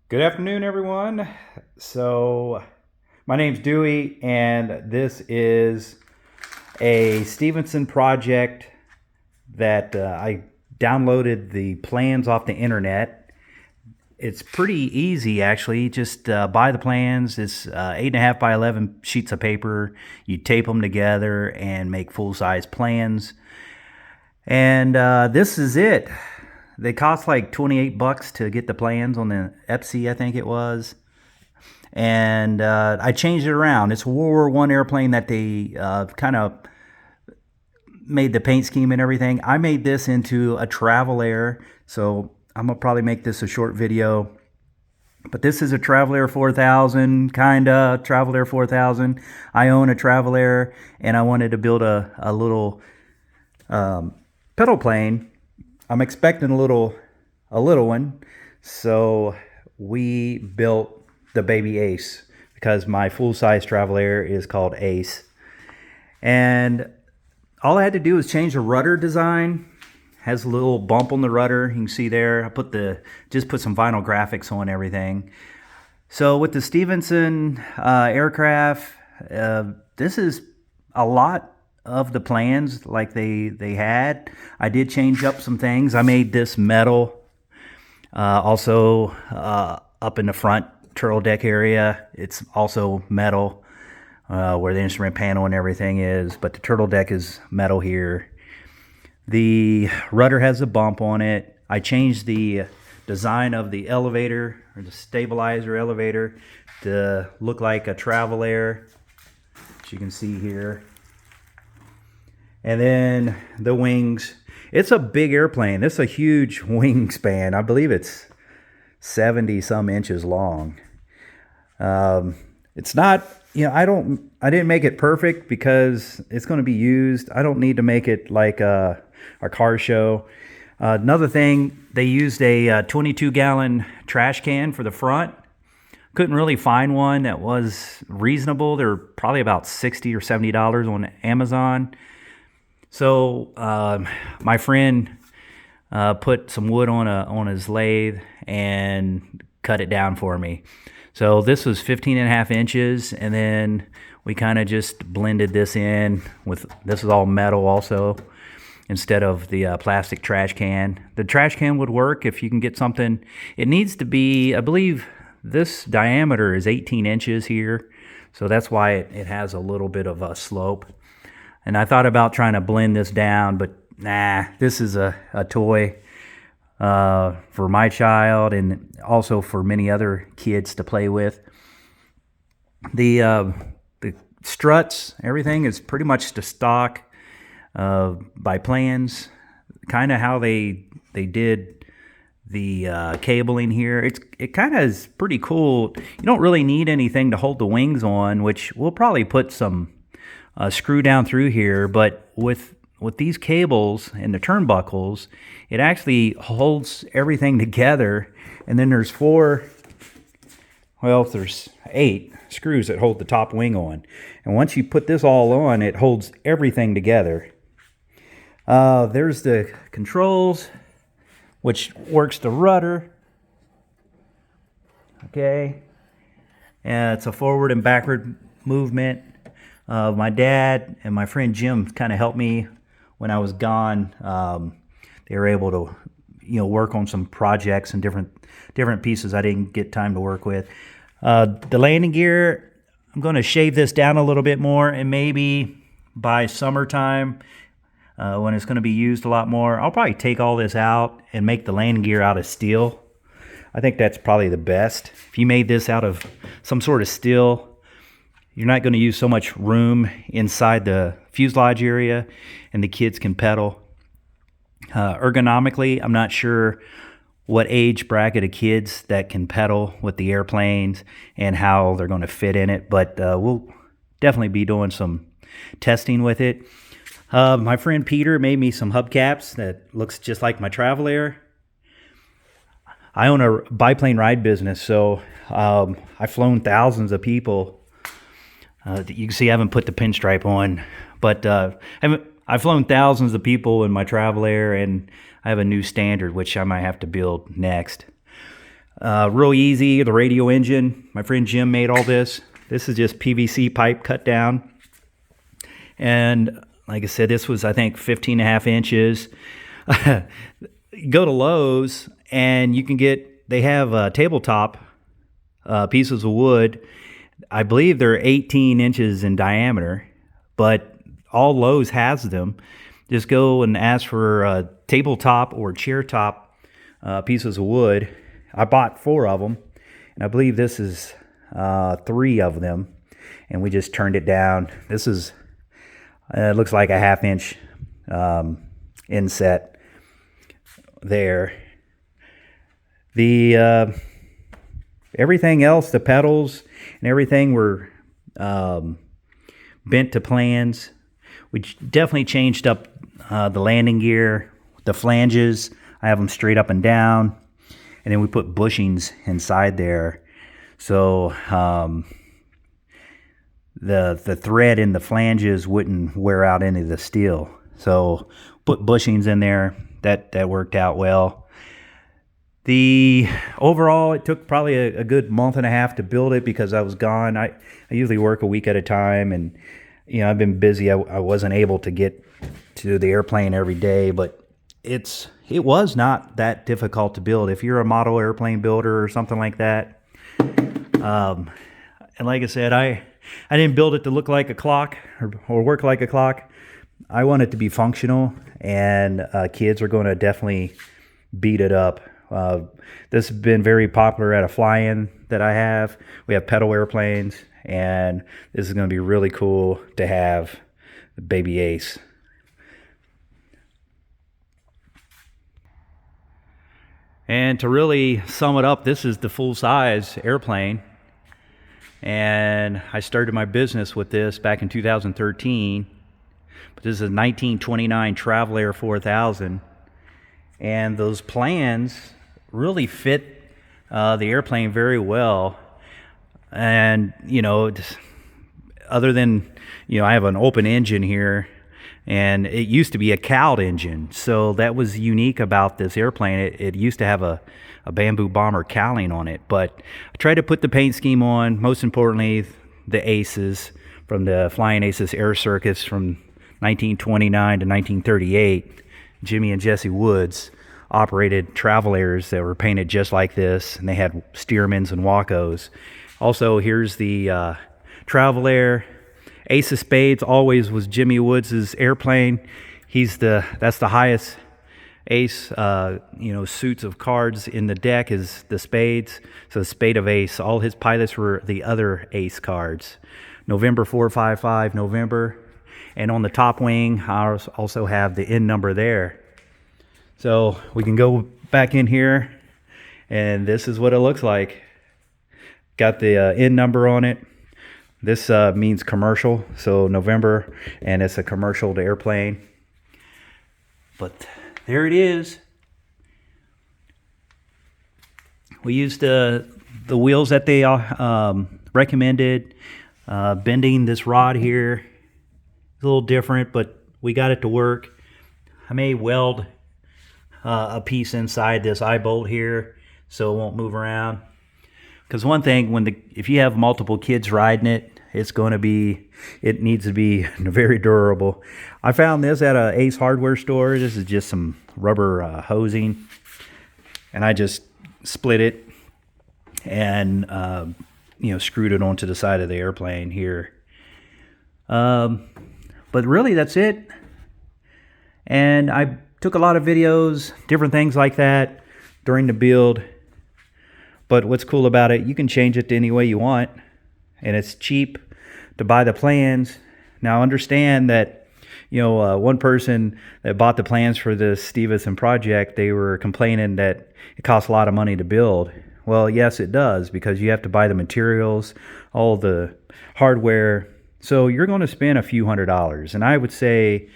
Good afternoon, everyone. So, my name's Dewey, and this is a Stevenson project that I downloaded the plans off the internet. It's pretty easy, actually. Just buy the plans. It's 8.5 by 11 sheets of paper. You tape them together and make full-size plans. And this is it. They cost like $28 to get the plans on the Epsi, I think it was. And I changed it around. It's a World War One airplane that they kind of made the paint scheme and everything. I made this into a Travel Air, so I'm gonna probably make this a short video. But this is a Travel Air 4000, kinda Travel Air 4000. I own a Travel Air, and I wanted to build a little pedal plane. I'm expecting a little one, so we built the baby Ace because my full-size Travel Air is called Ace. And all I had to do was change the rudder design. Has a little bump on the rudder, you can see there. I just put some vinyl graphics on everything. So with the Stevenson aircraft, this is a lot of the plans like they had. I did change up some things. I made this metal. Also up in the front turtle deck area, it's also metal where the instrument panel and everything is, but the turtle deck is metal here. The rudder has a bump on it. I changed the design of the elevator, or the stabilizer elevator, to look like a Travel Air, as you can see here. And then the wings. It's a big airplane. This is a huge wingspan. I believe it's 70 some inches long. It's not, I didn't make it perfect because it's going to be used. I don't need to make it like a car show. Another thing, they used a 22-gallon trash can for the front. Couldn't really find one that was reasonable. They're probably about $60 or $70 on Amazon. So my friend put some wood on his lathe and cut it down for me. So this was 15.5 inches, and then we kind of just blended this in with, this is all metal also, instead of the plastic trash can. The trash can would work if you can get something. It needs to be, I believe this diameter is 18 inches here, so that's why it has a little bit of a slope. And I thought about trying to blend this down, but nah, this is a toy for my child and also for many other kids to play with. The struts, everything is pretty much the stock by plans. Kind of how they did the cabling here. It kind of is pretty cool. You don't really need anything to hold the wings on, which we'll probably put some screw down through here, but with these cables and the turnbuckles, it actually holds everything together. And then there's there's 8 screws that hold the top wing on. And once you put this all on, it holds everything together. There's the controls, which works the rudder. Okay. And it's a forward and backward movement. My dad and my friend Jim kind of helped me when I was gone. They were able to, work on some projects and different pieces I didn't get time to work with. The landing gear, I'm going to shave this down a little bit more, and maybe by summertime, when it's going to be used a lot more, I'll probably take all this out and make the landing gear out of steel. I think that's probably the best. If you made this out of some sort of steel, you're not going to use so much room inside the fuselage area, and the kids can pedal. Ergonomically, I'm not sure what age bracket of kids that can pedal with the airplanes and how they're going to fit in it, but we'll definitely be doing some testing with it. My friend Peter made me some hubcaps that looks just like my Travel Air. I own a biplane ride business, so I've flown thousands of people. You can see I haven't put the pinstripe on, but I've flown thousands of people in my Travel Air, and I have a new standard, which I might have to build next. Real easy. The radio engine, my friend Jim made all this. This is just PVC pipe cut down. And like I said, this was, I think, 15.5 inches. Go to Lowe's and you can get, they have tabletop pieces of wood. I believe they're 18 inches in diameter, but all Lowe's has them. Just go and ask for tabletop or chair top pieces of wood. I bought 4 of them, and I believe this is 3 of them, and we just turned it down. This is, it looks like a 1/2 inch inset there. The everything else, the pedals and everything were bent to plans. We definitely changed up the landing gear, the flanges. I have them straight up and down, and then we put bushings inside there, so the thread in the flanges wouldn't wear out any of the steel. So put bushings in there. That worked out well. The overall, it took probably a good 1.5 months to build it because I was gone. I usually work a week at a time, and I've been busy. I wasn't able to get to the airplane every day, but it was not that difficult to build if you're a model airplane builder or something like that. And like I said, I didn't build it to look like a clock or work like a clock. I want it to be functional, and kids are going to definitely beat it up. This has been very popular at a fly-in that I have. We have Peddle airplanes, and this is going to be really cool to have the baby Ace. And to really sum it up, this is the full-size airplane, and I started my business with this back in 2013. But this is a 1929 Travel Air 4000, and those plans really fit the airplane very well. And other than I have an open engine here, and it used to be a cowled engine, so that was unique about this airplane. It used to have a Bamboo Bomber cowling on it, but I tried to put the paint scheme on. Most importantly, the Aces from the Flying Aces Air Circus from 1929 to 1938. Jimmy and Jesse Woods operated Travel Airs that were painted just like this, and they had Stearmans and Wacos. Also, here's the Travel Air. Ace of Spades always was Jimmy Woods' airplane. That's the highest Ace, suits of cards in the deck is the spades. So the Spade of Ace. All his pilots were the other Ace cards. November 455, November. And on the top wing, I also have the N number there. So we can go back in here, and this is what it looks like. Got the N number on it. This means commercial, so November, and it's a commercial to airplane. But there it is. We used the wheels that they recommended. Bending this rod here is a little different, but we got it to work. I may weld a piece inside this eye bolt here so it won't move around. Because one thing, if you have multiple kids riding it, it needs to be very durable. I found this at a Ace hardware store. This is just some rubber hosing, and I just split it and screwed it onto the side of the airplane here. But really, that's it. And I took a lot of videos, different things like that during the build. But what's cool about it, you can change it to any way you want, and it's cheap to buy the plans. Now understand that, one person that bought the plans for the Stevenson project, they were complaining that it costs a lot of money to build. Well, yes, it does, because you have to buy the materials, all the hardware. So you're going to spend a few $100s, and I would say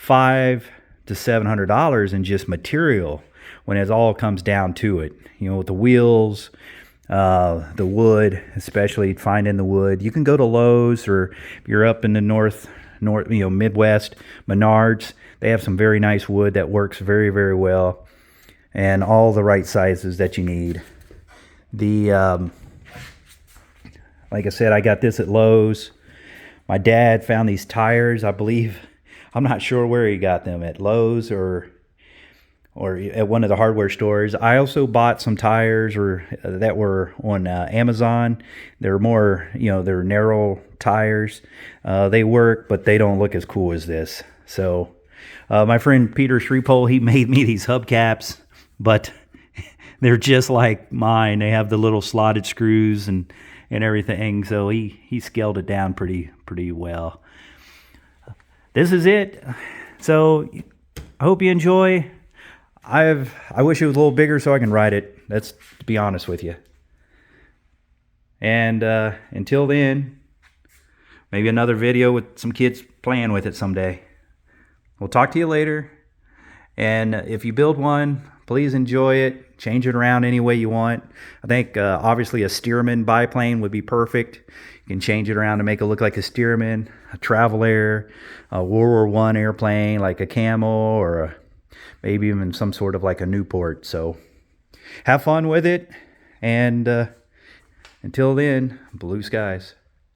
$500 to $700 in just material when it all comes down to it. With the wheels, the wood, especially finding the wood. You can go to Lowe's, or if you're up in the north, Midwest, Menards. They have some very nice wood that works very, very well, and all the right sizes that you need. The like I said, I got this at Lowe's. My dad found these tires, I believe. I'm not sure where he got them, at Lowe's or at one of the hardware stores. I also bought some tires that were on Amazon. They're more, they're narrow tires. They work, but they don't look as cool as this. So my friend Peter Shrepole, he made me these hubcaps, but they're just like mine. They have the little slotted screws and everything. So he scaled it down pretty well. This is it. So I hope you enjoy. I wish it was a little bigger so I can ride it. That's, to be honest with you. And until then, maybe another video with some kids playing with it someday. We'll talk to you later. And if you build one, please enjoy it. Change it around any way you want. I think obviously a Stearman biplane would be perfect. You can change it around to make it look like a Stearman, a Travel Air, a World War I airplane like a Camel, or maybe even some sort of like a Newport. So have fun with it. And until then, blue skies.